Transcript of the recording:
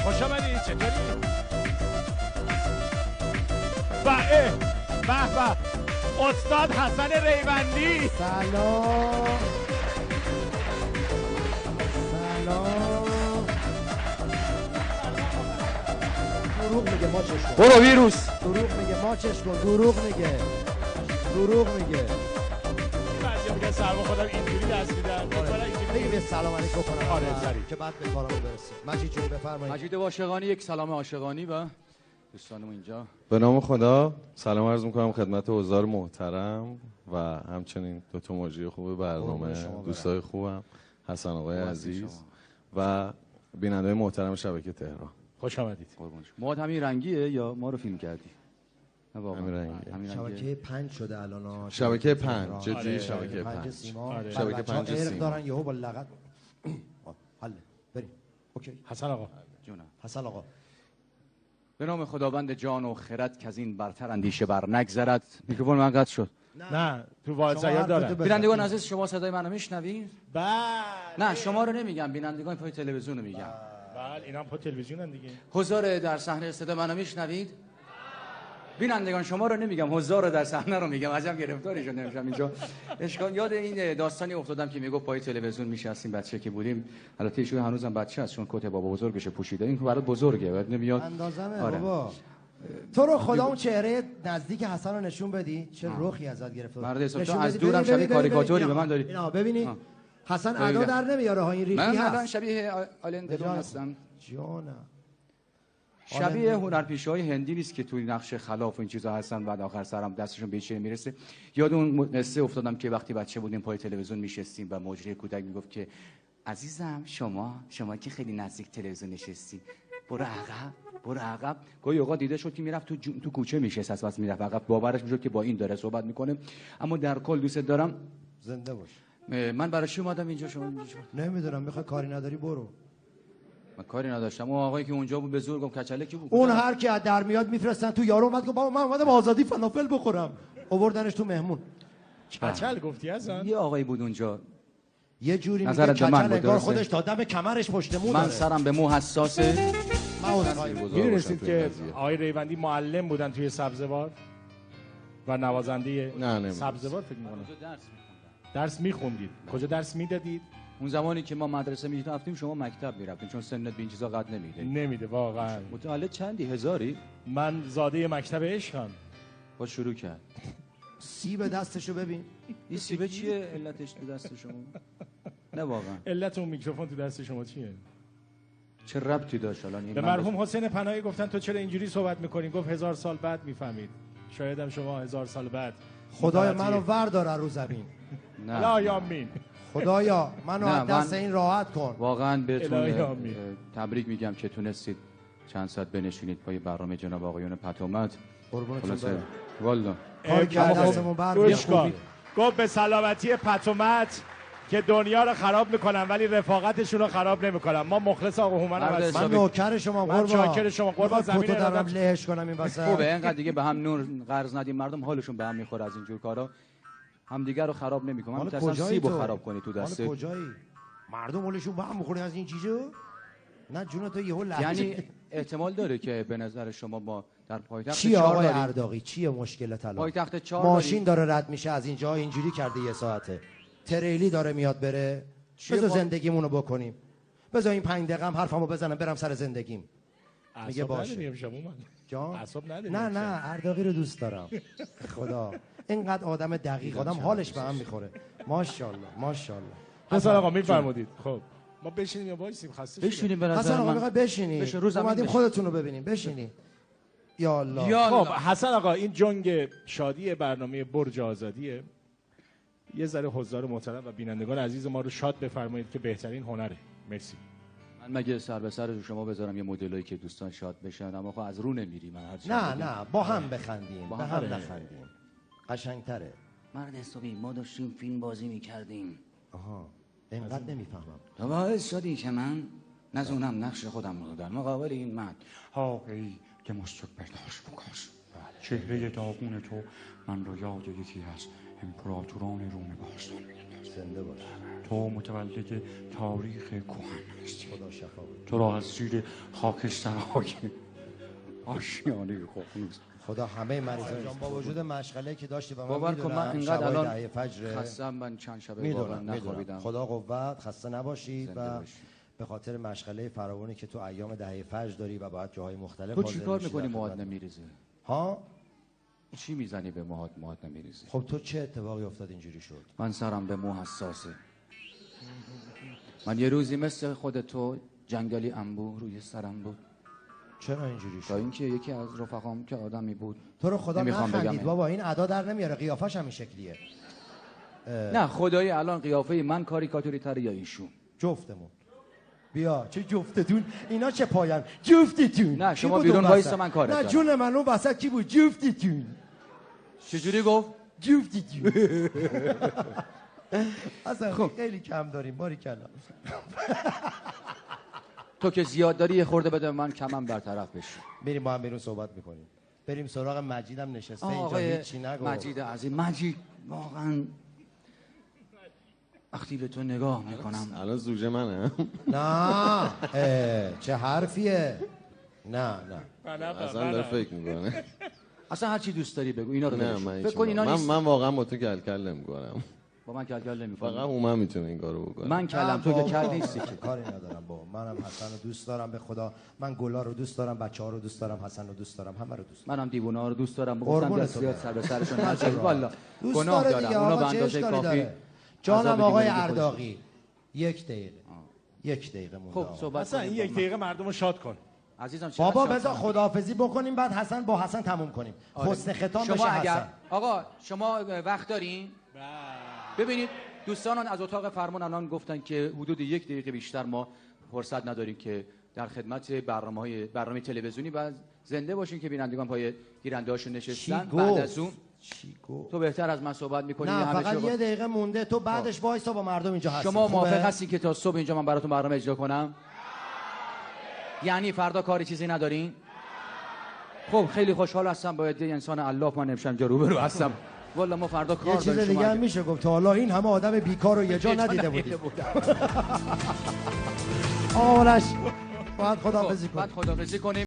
خوش آمدید. چطوری؟ به استاد حسن ریوندی. سلام. دروغ میگه ماچش کن. برو ویروس. دروغ میگه ماچش کن. دروغ میگه. بعضیا میگن سلام خودم اینجوری دست میدن. بگیم یه سلام علیکم کنم. آره سری که بعد به کارمون برسیم. مجید جون بفرمایید. مجید عاشقانی یک سلام عاشقانی و دوستانم اینجا. به نام خدا سلام عرض میکنم خدمت حضار محترم و همچنین دو تا مجری خوب برنامه، دوستای خوبم، حسن آقای عزیز و بیننده محترم شبکه تهران. خوش آمدید. موهات همین رنگیه یا ما رو فیلم کردی؟ نه واقعا همین رنگیه. شبکه 5 شده الان. شبکه 5 جدی. آره. شبکه 5 سیما. شبکه 5 سیما دارن یهو با لغت. حله بریم. اوکی. حسن آقا جونم. حسن آقا به نام خداوند جان و خرد که از این برتر اندیشه بر نگذرد. میکروفون من قطع شد. نه تو واحد سیار دارم. بینندگان عزیز شما صدای منو میشنوید؟ بله. نه شما رو نمیگم، بینندگان پای تلویزیون رو میگم. بله اینا هم پای تلویزیونن دیگه. حضار در صحنه صدای منو میشنوید؟ بینندگان شما رو نمیگم، حضار در صحنه رو میگم. عجب گرفتاری شد نمیشم اینجا. اشکال یاد این داستانی افتادم که میگفت پای تلویزیون میشستیم بچه که بودیم. البته ایشون هنوزم بچه است چون کت بابا بزرگش پوشیده. این برای بزرگه بعد نمیاد اندازمه. آره. بابا تو رو خدا اون چهره نزدیک حسن رو نشون بدی. چه رخی ازت گرفته. مرد حساب تو از دورم شبیه کاریکاتوری به من داری. اینا ببینید حسن ادا در نمیاره ها. این ریختی هست. من شبیه آلن دلون هستم. جانم. شبیه هنرپیشه‌های هندی نیست که توی نقش خلاف و این چیزا هستن بعد آخر سرم دستشون به چیزی میرسه. یاد اون قصه افتادم که وقتی بچه بودیم پای تلویزیون میشستیم و مجری کودک میگفت که عزیزم شما که خیلی نزدیک تلویزیون نشستی برو عقب. گاهی اوقات دیده شد که میرفت تو کوچه میشست از بس میرفت عقب. باورش میشد که با این داره صحبت میکنه. اما در کل دوست دارم. زنده باش. من برای چی اومدم اینجا؟ شما نمیدونم. میخوای کاری نداری برو. من کاری نداشتم. اون آقایی که اونجا بود به زور گفت کچله کی بود؟ اون هر کی در میاد میفرستن تو. یارو اومد گفت بابا من اومدم آزادی فلافل بخورم. آوردنش تو مهمون. کچل گفتی ازن؟ یه آقایی بود اونجا یه جوری میگه کچل انگار خودش تا دم کمرش پشت مو داره. من سرم به مو حساسه. میدونستید که آقای ریوندی معلم بودن توی سبزوار و نوازنده سبزوار فکر می‌کنم. درس می‌خوندید؟ کجا درس میدادید؟ اون زمانی که ما مدرسه می‌رفتیم شما مکتب می‌رفتین چون سنت به این چیزا قد نمیده. نمیده واقعا. متولد چندی؟ هزاری؟ من زاده مکتب عشقم. با شروع کرد. سیب دستشو ببین. این سیب چیه علتش تو دست شما؟ نه واقعا. علت اون میکروفون تو دست شما چیه؟ چه ربطی داشت الان؟ به مرحوم حسین پناهی گفتن تو چرا اینجوری صحبت می‌کنی؟ گفت 1000 سال بعد میفهمید. شاید هم شما 1000 سال بعد. خدای منو وردار رو زمین. نه. لا یامین. خدایا منو از دست این راحت کن. واقعا بهتون تبریک میگم که تونستید چند ساعت بنشینید پای برنامه جناب آقایون پتومت. قربونتون برم. والله کار کرد دستمون برمیاد. گفت به سلامتی پتومت که دنیا رو خراب میکنن ولی رفاقتشون رو خراب نمیکنن. ما مخلص آقا هومن هستیم. من نوکر شما قربان. من چاکر شما قربان. زمین رو دارم لهش کنم این وسط. خوبه اینقدر دیگه به هم نور قرض ندیم. مردم حالشون به هم میخوره از اینجور کارا. همدیگه رو خراب نمیکنن. من مثلا سیبو خراب کنی تو دسته. کجایی؟ مردم حالشون به هم میخوره از این چیزا؟ نه جون تو یهو لحظه. یعنی احتمال داره که به نظر شما با در پایتخت چیه آقای ارداقی؟ چیه مشکلت الان؟ پایتخت 4 ماشین داره رد میشه از اینجا اینجوری کرده یه ساعته. تریلی داره میاد بره. بذار زندگیمونو بکنیم. بذار این 5 دقیقه هم حرفمو بزنم برم سر زندگیم. میگه باشه. جان؟ نه ارداقی رو دوست دارم. خدا اینقدر آدم دقیق آدم حالش به هم میخوره. ماشاءالله. حسن آقا میفرمودید. خب ما بشینیم یا وایسیم؟ خسته شدیم. بشینیم به نظر من. حسن آقا میخواد بشینی. اومدیم خودتون رو ببینیم. بشینی. یا الله. خب حسن آقا این جنگ شادی برنامه برج آزادیه. یه ذره حضار محترم و بینندگان عزیز ما رو شاد بفرمایید که بهترین هنره. مرسی. من مگه سر به سر شما بذارم یه مدلایی که دوستان شاد بشن اما خب از رو نمیری. من نه با هم بخندیم. با هم نخندیم. قشنگتره. مرد حسابی ما داشتیم فیلم بازی میکردیم. آها اینقدر نمیفهمم. تو باعث شدی که من نزونم نقش خودم رو در مقابل این مرد. حاقی که مشت برداشت بکاش. چهره داغون تو من رو یاد یکی از امپراتوران روم باستان می‌اندازد. زنده باش. تو متولد تاریخ کهن هستی. خدا شفا بده. تو را از زیر خاکسترهای آشیانه ققنوس خدا همه مریضان با وجود مشغله که داشتی و باور کن من اینقدر الان فجر خستم، من چند شبه واقعا نخوابیدم. خدا قوت، خسته نباشید و به خاطر مشغله فراوانی که تو ایام دهه فجر داری و باید جاهای مختلف تو چیکار می‌کنی موهات نمیریزه؟ ها؟ چی میزنی به موهات نمیریزه؟ خب تو چه اتفاقی افتاد اینجوری شد؟ من سرم به مو حساسه. من یه روزی مثل خود تو جنگلی انبوه روی سرم بود. چرا اینجوری شد؟ تا اینکه یکی از رفقام که آدمی بود، تو رو خدا نخندید بابا، این ادا در نمیاره، قیافش همین شکلیه. نه خدایی الان قیافه من کاریکاتوری تر یا ایشون؟ جفتمون. بیا چه جفتتون، اینا چه پایان جفتتون. نه شما بیرون وایسا من کارت دارم. نه جون من اون وسط کی بود؟ جفتتون. چجوری گفت؟ جفتتون. اصلا خیلی کم داریم باریکلا. تو که زیاد داری یه خورده بده من کمم برطرف بشه. بریم با هم بیرون صحبت میکنیم. بریم سراغ مجیدم نشسته اینجا هیچی نگو. مجید عزیز، مجید واقعا وقتی به تو نگاه میکنم الان زوجه منم. نه چه حرفیه؟ نه اصلا داره فکر میکنه. اصلا هر چی دوست داری بگو، اینا رو فکر کن اینا نیست. من واقعا با تو کل نمیکنم. با من کل نمیکنم. فقط من میتونه این کارو بکنه. من کلم، تو که کل نیستی که. کاری ندارم با منم حسن رو دوست دارم به خدا. من گلا رو دوست دارم، بچه‌ها رو دوست دارم، حسن رو دوست دارم، همه رو دوست دارم. منم دیوونه‌ها رو دوست دارم. گفتم دستیات سر به سرشون نذاری والله. گناه دارم. اونا به اندازه کافی. جانم آقای ارداغی 1 دقیقه مونده. خب صحبت اصلا این 1 دقیقه مردم رو شاد کن. عزیزم بابا بذار خداحافظی بکنیم بعد حسن با حسن تموم کنیم. حسن ختام بشه حسن. آقا شما وقت دارین؟ ببینید دوستان از اتاق فرمان الان گفتن که حدود 1 دقیقه بیشتر ما فرصت نداریم که در خدمت برنامه تلویزیونی و زنده باشین که بینندگان پای گیرنده هاشون نشستن. بعد از اون تو بهتر از من صحبت می‌کنی. نه فقط 1 دقیقه مونده، تو بعدش وایسا با مردم اینجا هستی. شما موافق هستی که تا صبح اینجا من براتون برنامه اجرا کنم؟ یعنی فردا کاری چیزی ندارین؟ خب خیلی خوشحال هستم، باید یه انسان الاف من امشب اینجا روبرو هستم. والا ما فردا کار داریم. یه چیز دیگه هم میشه گفت، تا حالا این همه آدم بیکار رو یه جا ندیده بودیم. آرش باید خداحافظی کنیم.